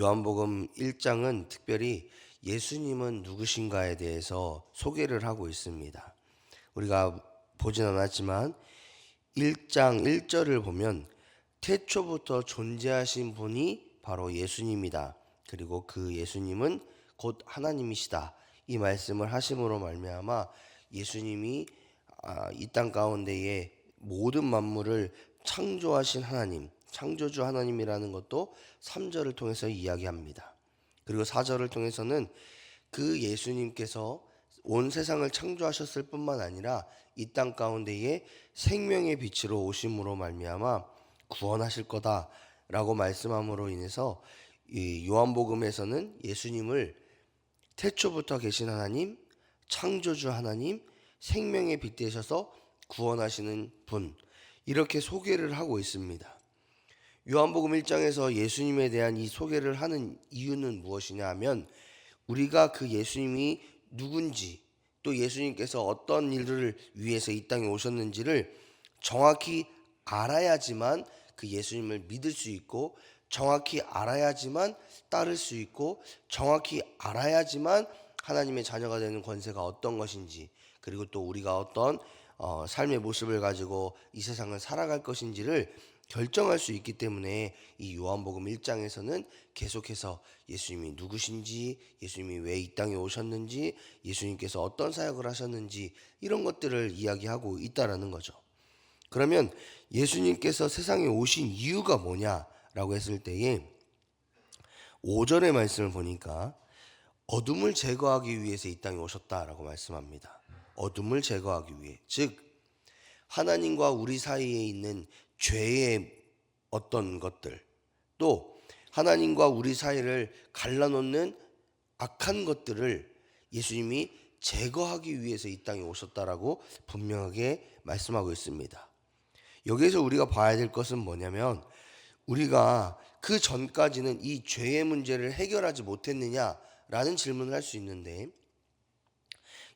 요한복음 1장은 특별히 예수님은 누구신가에 대해서 소개를 하고 있습니다. 우리가 보진 않았지만 1장 1절을 보면 태초부터 존재하신 분이 바로 예수님이다. 그리고 그 예수님은 곧 하나님이시다. 이 말씀을 하심으로 말미암아 예수님이 이 땅 가운데에 모든 만물을 창조하신 하나님, 창조주 하나님이라는 것도 3절을 통해서 이야기합니다. 그리고 4절을 통해서는 그 예수님께서 온 세상을 창조하셨을 뿐만 아니라 이 땅 가운데에 생명의 빛으로 오심으로 말미암아 구원하실 거다라고 말씀함으로 인해서 이 요한복음에서는 예수님을 태초부터 계신 하나님, 창조주 하나님, 생명의 빛 되셔서 구원하시는 분, 이렇게 소개를 하고 있습니다. 요한복음 1장에서 예수님에 대한 이 소개를 하는 이유는 무엇이냐 하면 우리가 그 예수님이 누군지, 또 예수님께서 어떤 일들을 위해서 이 땅에 오셨는지를 정확히 알아야지만 그 예수님을 믿을 수 있고, 정확히 알아야지만 따를 수 있고, 정확히 알아야지만 하나님의 자녀가 되는 권세가 어떤 것인지, 그리고 또 우리가 어떤 삶의 모습을 가지고 이 세상을 살아갈 것인지를 결정할 수 있기 때문에 이 요한복음 1장에서는 계속해서 예수님이 누구신지, 예수님이 왜 이 땅에 오셨는지, 예수님께서 어떤 사역을 하셨는지 이런 것들을 이야기하고 있다라는 거죠. 그러면 예수님께서 세상에 오신 이유가 뭐냐라고 했을 때에 5절의 말씀을 보니까 어둠을 제거하기 위해서 이 땅에 오셨다라고 말씀합니다. 어둠을 제거하기 위해, 즉 하나님과 우리 사이에 있는 죄의 어떤 것들, 또 하나님과 우리 사이를 갈라놓는 악한 것들을 예수님이 제거하기 위해서 이 땅에 오셨다라고 분명하게 말씀하고 있습니다. 여기에서 우리가 봐야 될 것은 뭐냐면 우리가 그 전까지는 이 죄의 문제를 해결하지 못했느냐라는 질문을 할 수 있는데,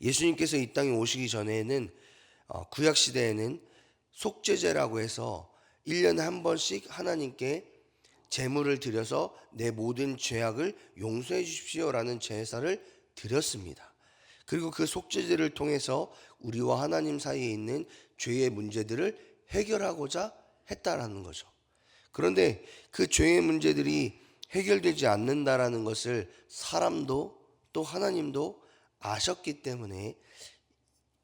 예수님께서 이 땅에 오시기 전에는 구약 시대에는 속죄제라고 해서 1년에 한 번씩 하나님께 제물을 드려서 내 모든 죄악을 용서해 주십시오라는 제사를 드렸습니다. 그리고 그 속죄제를 통해서 우리와 하나님 사이에 있는 죄의 문제들을 해결하고자 했다라는 거죠. 그런데 그 죄의 문제들이 해결되지 않는다라는 것을 사람도 또 하나님도 아셨기 때문에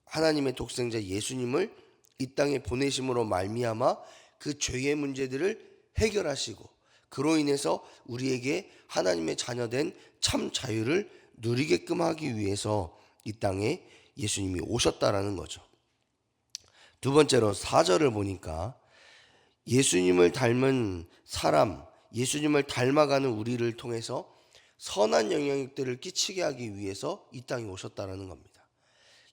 하나님의 독생자 예수님을 이 땅에 보내심으로 말미암아 그 죄의 문제들을 해결하시고, 그로 인해서 우리에게 하나님의 자녀된 참 자유를 누리게끔 하기 위해서 이 땅에 예수님이 오셨다라는 거죠. 두 번째로 4절을 보니까 예수님을 닮은 사람, 예수님을 닮아가는 우리를 통해서 선한 영향력들을 끼치게 하기 위해서 이 땅에 오셨다라는 겁니다.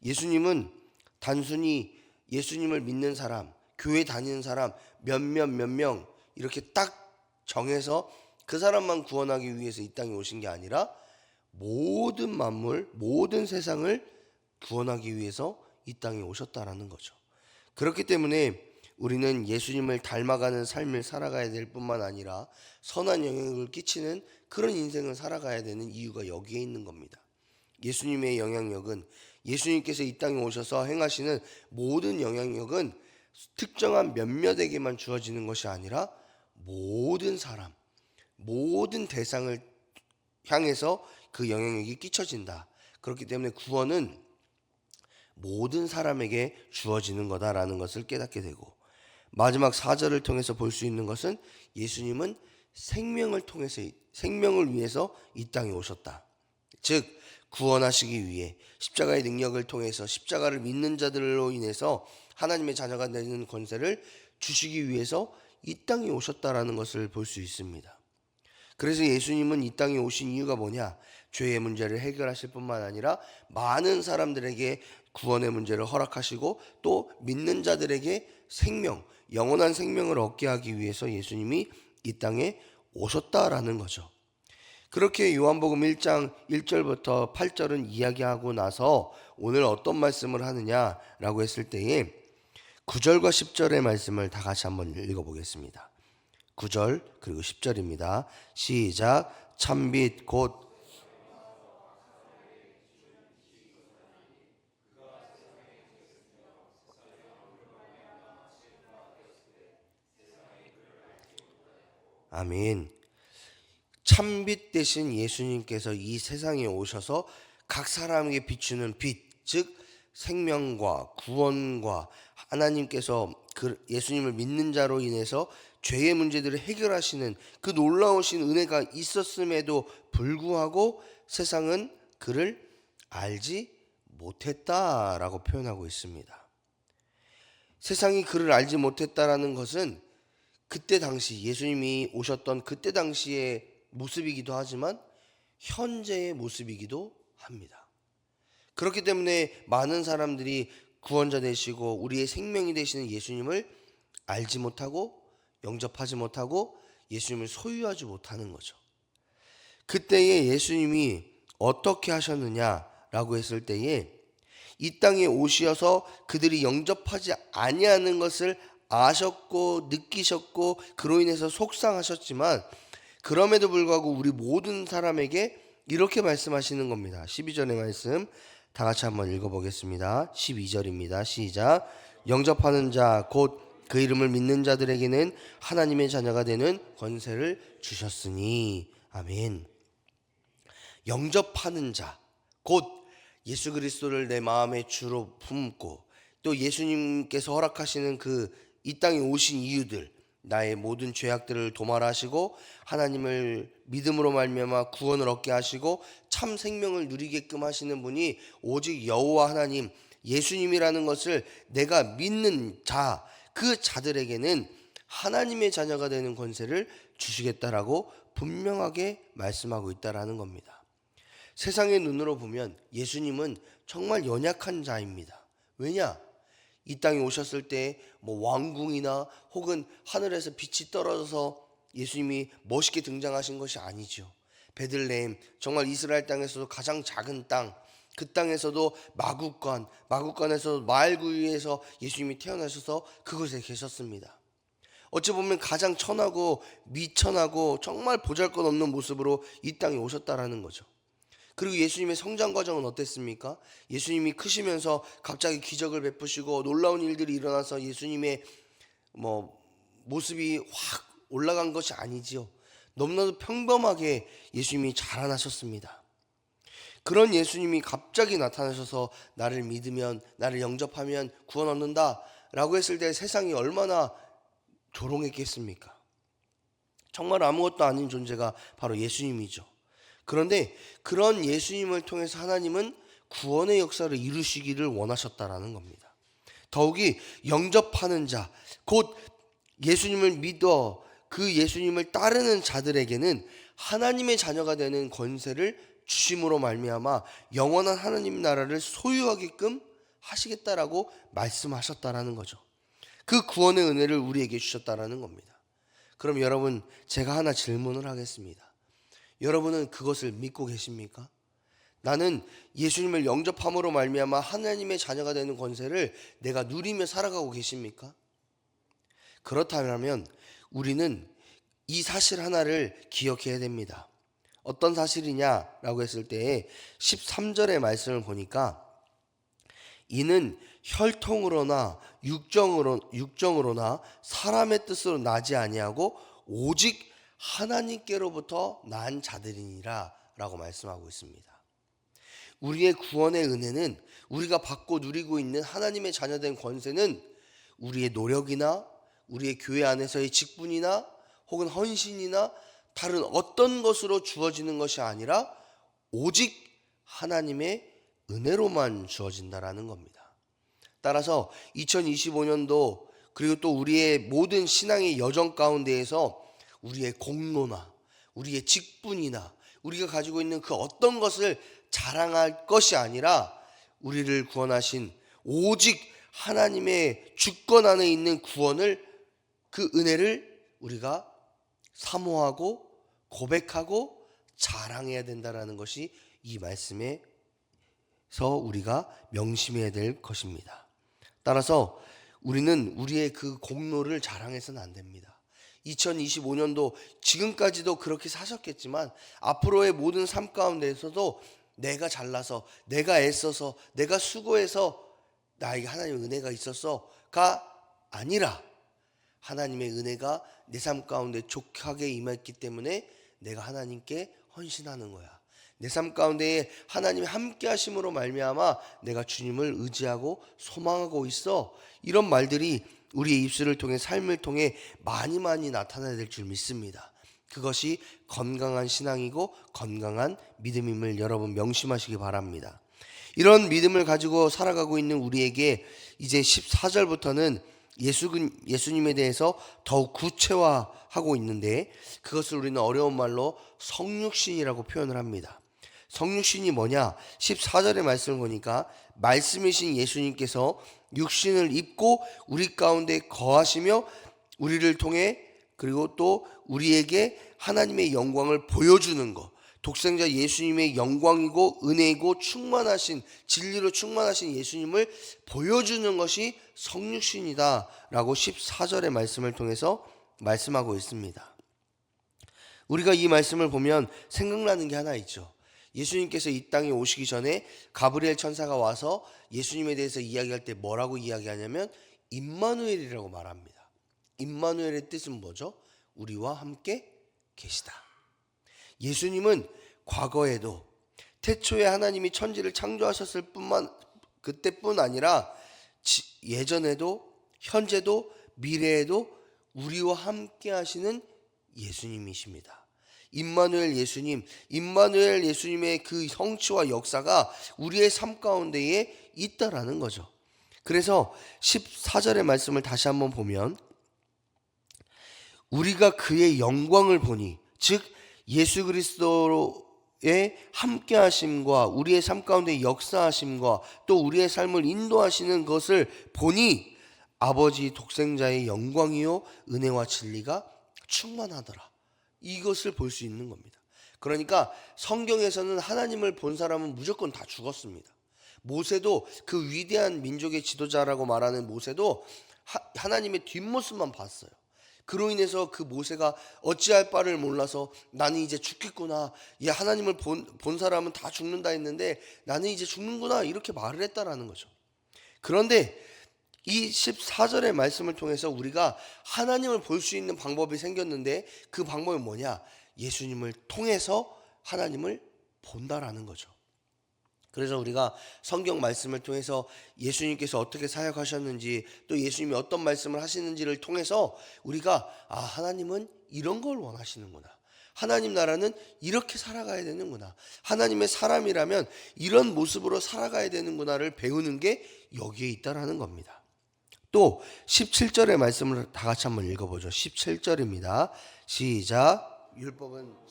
예수님은 단순히 예수님을 믿는 사람, 교회 다니는 사람 몇 명 이렇게 딱 정해서 그 사람만 구원하기 위해서 이 땅에 오신 게 아니라 모든 만물, 모든 세상을 구원하기 위해서 이 땅에 오셨다라는 거죠. 그렇기 때문에 우리는 예수님을 닮아가는 삶을 살아가야 될 뿐만 아니라 선한 영향력을 끼치는 그런 인생을 살아가야 되는 이유가 여기에 있는 겁니다. 예수님의 영향력은, 예수님께서 이 땅에 오셔서 행하시는 모든 영향력은 특정한 몇몇에게만 주어지는 것이 아니라 모든 사람, 모든 대상을 향해서 그 영향력이 끼쳐진다. 그렇기 때문에 구원은 모든 사람에게 주어지는 거다라는 것을 깨닫게 되고, 마지막 4절을 통해서 볼 수 있는 것은 예수님은 생명을 위해서 이 땅에 오셨다. 즉 구원하시기 위해 십자가의 능력을 통해서 십자가를 믿는 자들로 인해서 하나님의 자녀가 되는 권세를 주시기 위해서 이 땅에 오셨다라는 것을 볼 수 있습니다. 그래서 예수님은 이 땅에 오신 이유가 뭐냐? 죄의 문제를 해결하실 뿐만 아니라 많은 사람들에게 구원의 문제를 허락하시고 또 믿는 자들에게 생명, 영원한 생명을 얻게 하기 위해서 예수님이 이 땅에 오셨다라는 거죠. 그렇게 요한복음 1장 1절부터 8절은 이야기하고 나서 오늘 어떤 말씀을 하느냐라고 했을 때에 9절과 10절의 말씀을 다 같이 한번 읽어보겠습니다. 9절 그리고 10절입니다. 시작. 참빛 곧 아멘. 참빛 대신 예수님께서 이 세상에 오셔서 각 사람에게 비추는 빛, 즉 생명과 구원과 하나님께서 예수님을 믿는 자로 인해서 죄의 문제들을 해결하시는 그 놀라우신 은혜가 있었음에도 불구하고 세상은 그를 알지 못했다라고 표현하고 있습니다. 세상이 그를 알지 못했다라는 것은 그때 당시 예수님이 오셨던 그때 당시의 모습이기도 하지만 현재의 모습이기도 합니다. 그렇기 때문에 많은 사람들이 구원자 되시고 우리의 생명이 되시는 예수님을 알지 못하고 영접하지 못하고 예수님을 소유하지 못하는 거죠. 그때에 예수님이 어떻게 하셨느냐라고 했을 때에 이 땅에 오셔서 그들이 영접하지 아니하는 것을 아셨고 느끼셨고 그로 인해서 속상하셨지만 그럼에도 불구하고 우리 모든 사람에게 이렇게 말씀하시는 겁니다. 12절의 말씀 다 같이 한번 읽어보겠습니다. 12절입니다. 시작. 영접하는 자 곧 그 이름을 믿는 자들에게는 하나님의 자녀가 되는 권세를 주셨으니. 아멘. 영접하는 자 곧 예수 그리스도를 내 마음의 주로 품고 또 예수님께서 허락하시는 그 이 땅에 오신 이유들, 나의 모든 죄악들을 도말하시고 하나님을 믿음으로 말미암아 구원을 얻게 하시고 참 생명을 누리게끔 하시는 분이 오직 여호와 하나님 예수님이라는 것을 내가 믿는 자, 그 자들에게는 하나님의 자녀가 되는 권세를 주시겠다라고 분명하게 말씀하고 있다라는 겁니다. 세상의 눈으로 보면 예수님은 정말 연약한 자입니다. 왜냐? 이 땅에 오셨을 때 뭐 왕궁이나 혹은 하늘에서 빛이 떨어져서 예수님이 멋있게 등장하신 것이 아니죠. 베들레헴, 정말 이스라엘 땅에서도 가장 작은 땅, 그 땅에서도 마구간에서 마을구유에서 예수님이 태어나셔서 그곳에 계셨습니다. 어찌 보면 가장 천하고 미천하고 정말 보잘것없는 모습으로 이 땅에 오셨다라는 거죠. 그리고 예수님의 성장 과정은 어땠습니까? 예수님이 크시면서 갑자기 기적을 베푸시고 놀라운 일들이 일어나서 예수님의 모습이 확 올라간 것이 아니지요. 너무나도 평범하게 예수님이 자라나셨습니다. 그런 예수님이 갑자기 나타나셔서 나를 믿으면, 나를 영접하면 구원 얻는다 라고 했을 때 세상이 얼마나 조롱했겠습니까? 정말 아무것도 아닌 존재가 바로 예수님이죠. 그런데 그런 예수님을 통해서 하나님은 구원의 역사를 이루시기를 원하셨다라는 겁니다. 더욱이 영접하는 자, 곧 예수님을 믿어 그 예수님을 따르는 자들에게는 하나님의 자녀가 되는 권세를 주심으로 말미암아 영원한 하나님 나라를 소유하게끔 하시겠다라고 말씀하셨다라는 거죠. 그 구원의 은혜를 우리에게 주셨다라는 겁니다. 그럼 여러분, 제가 하나 질문을 하겠습니다. 여러분은 그것을 믿고 계십니까? 나는 예수님을 영접함으로 말미암아 하나님의 자녀가 되는 권세를 내가 누리며 살아가고 계십니까? 그렇다면 우리는 이 사실 하나를 기억해야 됩니다. 어떤 사실이냐라고 했을 때 13절의 말씀을 보니까 이는 혈통으로나 육정으로나 사람의 뜻으로 나지 아니하고 오직 하나님께로부터 난 자들이니라 라고 말씀하고 있습니다. 우리의 구원의 은혜는, 우리가 받고 누리고 있는 하나님의 자녀된 권세는 우리의 노력이나 우리의 교회 안에서의 직분이나 혹은 헌신이나 다른 어떤 것으로 주어지는 것이 아니라 오직 하나님의 은혜로만 주어진다라는 겁니다. 따라서 2025년도 그리고 또 우리의 모든 신앙의 여정 가운데에서 우리의 공로나 우리의 직분이나 우리가 가지고 있는 그 어떤 것을 자랑할 것이 아니라 우리를 구원하신 오직 하나님의 주권 안에 있는 구원을, 그 은혜를 우리가 사모하고 고백하고 자랑해야 된다는 것이 이 말씀에서 우리가 명심해야 될 것입니다. 따라서 우리는 우리의 그 공로를 자랑해서는 안 됩니다. 2025년도 지금까지도 그렇게 사셨겠지만 앞으로의 모든 삶 가운데에서도 내가 잘나서, 내가 애써서, 내가 수고해서 나에게 하나님의 은혜가 있어서가 아니라 하나님의 은혜가 내 삶 가운데 족하게 임했기 때문에 내가 하나님께 헌신하는 거야. 내 삶 가운데에 하나님이 함께 하심으로 말미암아 내가 주님을 의지하고 소망하고 있어. 이런 말들이 우리의 입술을 통해, 삶을 통해 많이 나타나야 될 줄 믿습니다. 그것이 건강한 신앙이고 건강한 믿음임을 여러분 명심하시기 바랍니다. 이런 믿음을 가지고 살아가고 있는 우리에게 이제 14절부터는 예수님에 대해서 더욱 구체화하고 있는데, 그것을 우리는 어려운 말로 성육신이라고 표현을 합니다. 성육신이 뭐냐? 14절의 말씀을 보니까 말씀이신 예수님께서 육신을 입고 우리 가운데 거하시며 우리를 통해, 그리고 또 우리에게 하나님의 영광을 보여주는 것, 독생자 예수님의 영광이고 은혜이고 충만하신, 진리로 충만하신 예수님을 보여주는 것이 성육신이다 라고 14절의 말씀을 통해서 말씀하고 있습니다. 우리가 이 말씀을 보면 생각나는 게 하나 있죠. 예수님께서 이 땅에 오시기 전에 가브리엘 천사가 와서 예수님에 대해서 이야기할 때 뭐라고 이야기하냐면 임마누엘이라고 말합니다. 임마누엘의 뜻은 뭐죠? 우리와 함께 계시다. 예수님은 과거에도 태초에 하나님이 천지를 창조하셨을 그때뿐 아니라 예전에도 현재도 미래에도 우리와 함께 하시는 예수님이십니다. 임마누엘 예수님의 그 성취와 역사가 우리의 삶 가운데에 있다라는 거죠. 그래서 14절의 말씀을 다시 한번 보면 우리가 그의 영광을 보니, 즉 예수 그리스도의 함께 하심과 우리의 삶 가운데 역사하심과 또 우리의 삶을 인도하시는 것을 보니 아버지 독생자의 영광이요 은혜와 진리가 충만하더라. 이것을 볼 수 있는 겁니다. 그러니까 성경에서는 하나님을 본 사람은 무조건 다 죽었습니다. 모세도, 그 위대한 민족의 지도자라고 말하는 모세도 하나님의 뒷모습만 봤어요. 그로 인해서 그 모세가 어찌할 바를 몰라서 나는 이제 죽겠구나, 하나님을 본 사람은 다 죽는다 했는데 나는 이제 죽는구나, 이렇게 말을 했다라는 거죠. 그런데 이 14절의 말씀을 통해서 우리가 하나님을 볼 수 있는 방법이 생겼는데, 그 방법이 뭐냐? 예수님을 통해서 하나님을 본다라는 거죠. 그래서 우리가 성경 말씀을 통해서 예수님께서 어떻게 사역하셨는지, 또 예수님이 어떤 말씀을 하시는지를 통해서 우리가 하나님은 이런 걸 원하시는구나, 하나님 나라는 이렇게 살아가야 되는구나, 하나님의 사람이라면 이런 모습으로 살아가야 되는구나를 배우는 게 여기에 있다라는 겁니다. 또 17절의 말씀을 다 같이 한번 읽어보죠. 17절입니다. 시작. 율법은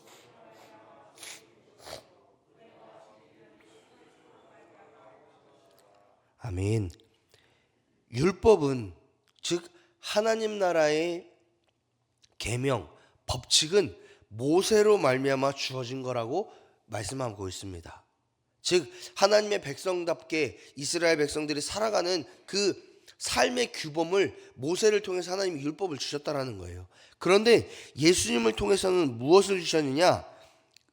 아멘. 율법은, 즉 하나님 나라의 계명, 법칙은 모세로 말미암아 주어진 거라고 말씀하고 있습니다. 즉 하나님의 백성답게 이스라엘 백성들이 살아가는 그 삶의 규범을 모세를 통해서 하나님이 율법을 주셨다라는 거예요. 그런데 예수님을 통해서는 무엇을 주셨느냐?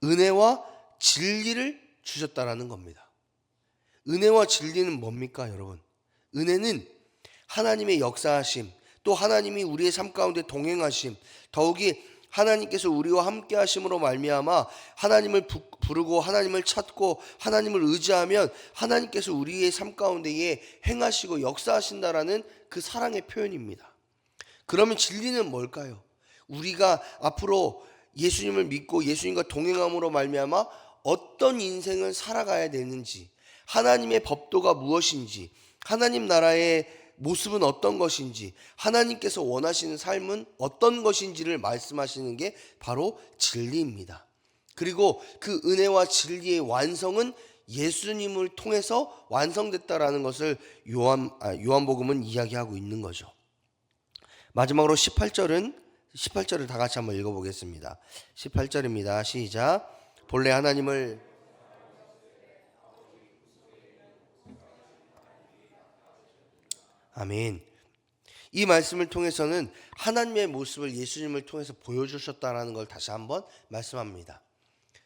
은혜와 진리를 주셨다라는 겁니다. 은혜와 진리는 뭡니까, 여러분? 은혜는 하나님의 역사하심, 또 하나님이 우리의 삶 가운데 동행하심, 더욱이 하나님께서 우리와 함께 하심으로 말미암아 하나님을 부르고 하나님을 찾고 하나님을 의지하면 하나님께서 우리의 삶 가운데에 행하시고 역사하신다라는 그 사랑의 표현입니다. 그러면 진리는 뭘까요? 우리가 앞으로 예수님을 믿고 예수님과 동행함으로 말미암아 어떤 인생을 살아가야 되는지, 하나님의 법도가 무엇인지, 하나님 나라의 모습은 어떤 것인지, 하나님께서 원하시는 삶은 어떤 것인지를 말씀하시는 게 바로 진리입니다. 그리고 그 은혜와 진리의 완성은 예수님을 통해서 완성됐다라는 것을 요한복음은 이야기하고 있는 거죠. 마지막으로 18절을 다 같이 한번 읽어보겠습니다. 18절입니다. 시작. 본래 하나님을 아멘. 이 말씀을 통해서는 하나님의 모습을 예수님을 통해서 보여주셨다라는 걸 다시 한번 말씀합니다.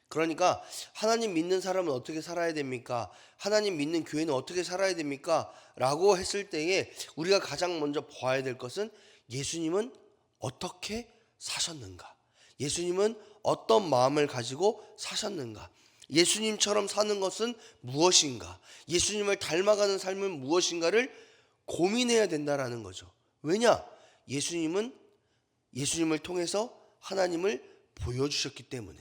그러니까 하나님 믿는 사람은 어떻게 살아야 됩니까? 하나님 믿는 교회는 어떻게 살아야 됩니까? 라고 했을 때에 우리가 가장 먼저 봐야 될 것은 예수님은 어떻게 사셨는가? 예수님은 어떤 마음을 가지고 사셨는가? 예수님처럼 사는 것은 무엇인가? 예수님을 닮아가는 삶은 무엇인가를 고민해야 된다라는 거죠. 왜냐? 예수님을 통해서 하나님을 보여주셨기 때문에.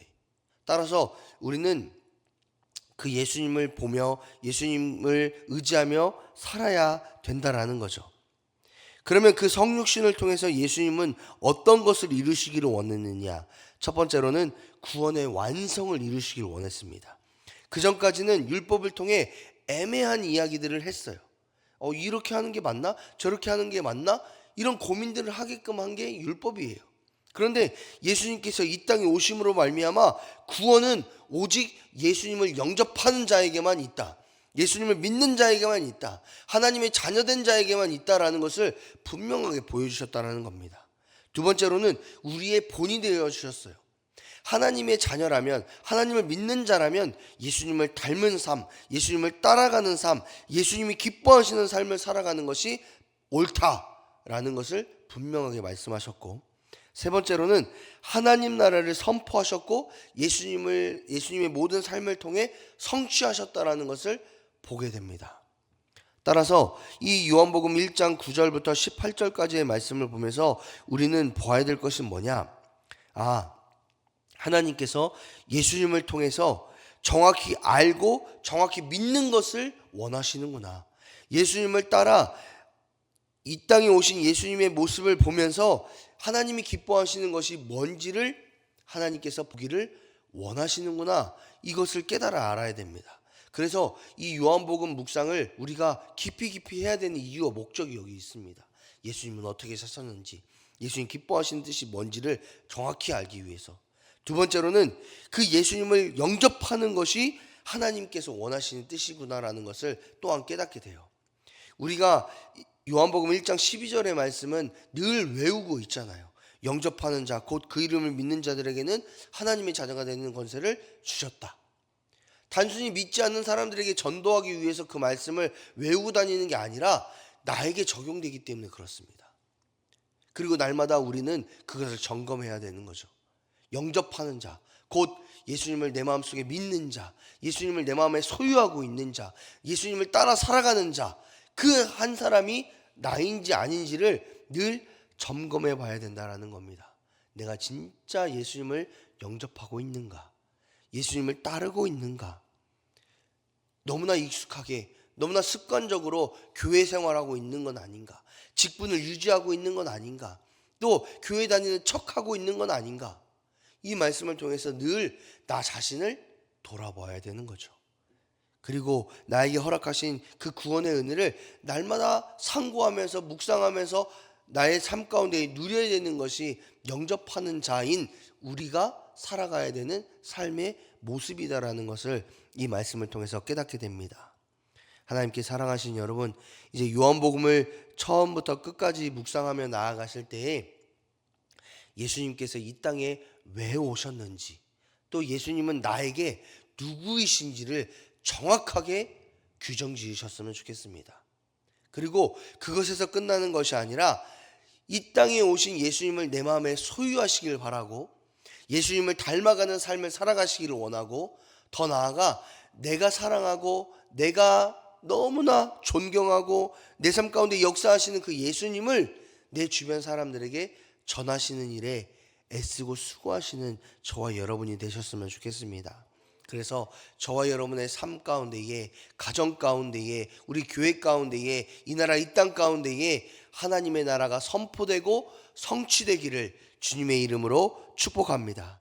따라서 우리는 그 예수님을 보며 예수님을 의지하며 살아야 된다라는 거죠. 그러면 그 성육신을 통해서 예수님은 어떤 것을 이루시기를 원했느냐? 첫 번째로는 구원의 완성을 이루시기를 원했습니다. 그 전까지는 율법을 통해 애매한 이야기들을 했어요. 이렇게 하는 게 맞나? 저렇게 하는 게 맞나? 이런 고민들을 하게끔 한 게 율법이에요. 그런데 예수님께서 이 땅에 오심으로 말미암아 구원은 오직 예수님을 영접하는 자에게만 있다. 예수님을 믿는 자에게만 있다. 하나님의 자녀된 자에게만 있다라는 것을 분명하게 보여주셨다는 겁니다. 두 번째로는 우리의 본이 되어 주셨어요. 하나님의 자녀라면, 하나님을 믿는 자라면 예수님을 닮은 삶, 예수님을 따라가는 삶, 예수님이 기뻐하시는 삶을 살아가는 것이 옳다라는 것을 분명하게 말씀하셨고, 세 번째로는 하나님 나라를 선포하셨고 예수님의 모든 삶을 통해 성취하셨다라는 것을 보게 됩니다. 따라서 이 요한복음 1장 9절부터 18절까지의 말씀을 보면서 우리는 보아야 될 것은 뭐냐? 하나님께서 예수님을 통해서 정확히 알고 정확히 믿는 것을 원하시는구나. 예수님을 따라 이 땅에 오신 예수님의 모습을 보면서 하나님이 기뻐하시는 것이 뭔지를 하나님께서 보기를 원하시는구나. 이것을 깨달아 알아야 됩니다. 그래서 이 요한복음 묵상을 우리가 깊이 해야 되는 이유와 목적이 여기 있습니다. 예수님은 어떻게 사셨는지, 예수님 기뻐하시는 뜻이 뭔지를 정확히 알기 위해서. 두 번째로는 그 예수님을 영접하는 것이 하나님께서 원하시는 뜻이구나라는 것을 또한 깨닫게 돼요. 우리가 요한복음 1장 12절의 말씀은 늘 외우고 있잖아요. 영접하는 자, 곧 그 이름을 믿는 자들에게는 하나님의 자녀가 되는 권세를 주셨다. 단순히 믿지 않는 사람들에게 전도하기 위해서 그 말씀을 외우고 다니는 게 아니라 나에게 적용되기 때문에 그렇습니다. 그리고 날마다 우리는 그것을 점검해야 되는 거죠. 영접하는 자, 곧 예수님을 내 마음속에 믿는 자, 예수님을 내 마음에 소유하고 있는 자, 예수님을 따라 살아가는 자, 그 한 사람이 나인지 아닌지를 늘 점검해 봐야 된다는 겁니다. 내가 진짜 예수님을 영접하고 있는가? 예수님을 따르고 있는가? 너무나 익숙하게, 너무나 습관적으로 교회 생활하고 있는 건 아닌가? 직분을 유지하고 있는 건 아닌가? 또 교회 다니는 척하고 있는 건 아닌가? 이 말씀을 통해서 늘 나 자신을 돌아봐야 되는 거죠. 그리고 나에게 허락하신 그 구원의 은혜를 날마다 상고하면서 묵상하면서 나의 삶 가운데 누려야 되는 것이 영접하는 자인 우리가 살아가야 되는 삶의 모습이다라는 것을 이 말씀을 통해서 깨닫게 됩니다. 하나님께 사랑하신 여러분, 이제 요한복음을 처음부터 끝까지 묵상하며 나아가실 때에 예수님께서 이 땅에 왜 오셨는지, 또 예수님은 나에게 누구이신지를 정확하게 규정 지으셨으면 좋겠습니다. 그리고 그것에서 끝나는 것이 아니라 이 땅에 오신 예수님을 내 마음에 소유하시길 바라고, 예수님을 닮아가는 삶을 살아가시기를 원하고, 더 나아가 내가 사랑하고 내가 너무나 존경하고 내 삶 가운데 역사하시는 그 예수님을 내 주변 사람들에게 전하시는 일에 애쓰고 수고하시는 저와 여러분이 되셨으면 좋겠습니다. 그래서 저와 여러분의 삶 가운데에, 가정 가운데에, 우리 교회 가운데에, 이 나라 이 땅 가운데에 하나님의 나라가 선포되고 성취되기를 주님의 이름으로 축복합니다.